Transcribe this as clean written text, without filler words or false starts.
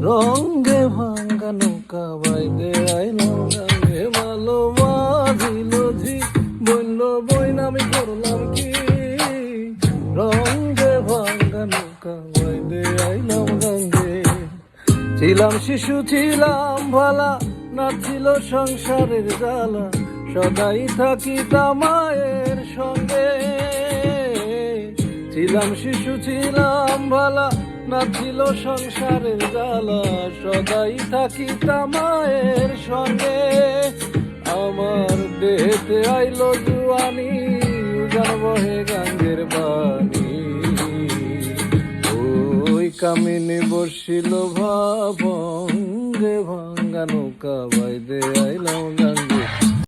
রঙ্গে ভাঙ্গা নৌকা বাইদে আইলাম গাঙ্গে, ভালোবাসিল ঝি বলল বইন আমি করলাম কি, রঙ্গে ভাঙ্গা নৌকা বাইদে আইলাম গাঙ্গে। ছিলাম শিশু ছিলাম ভালা, না ছিল সংসারের জ্বালা, সদাই থাকিতাম মায়ের সঙ্গে। ছিলাম শিশু ছিলাম ভালা, না ছিল সংসারের জ্বালা, সদাই থাকিতাম মায়ের সঙ্গে। আমার দেহেতে আইলো জুয়ানি, উজান বহে গাঙ্গের বাণী, ওই কামিনী বসিল ভাবঙ্গে, ভাঙ্গা নৌকা বাইদে আইলাম গাঙ্গে।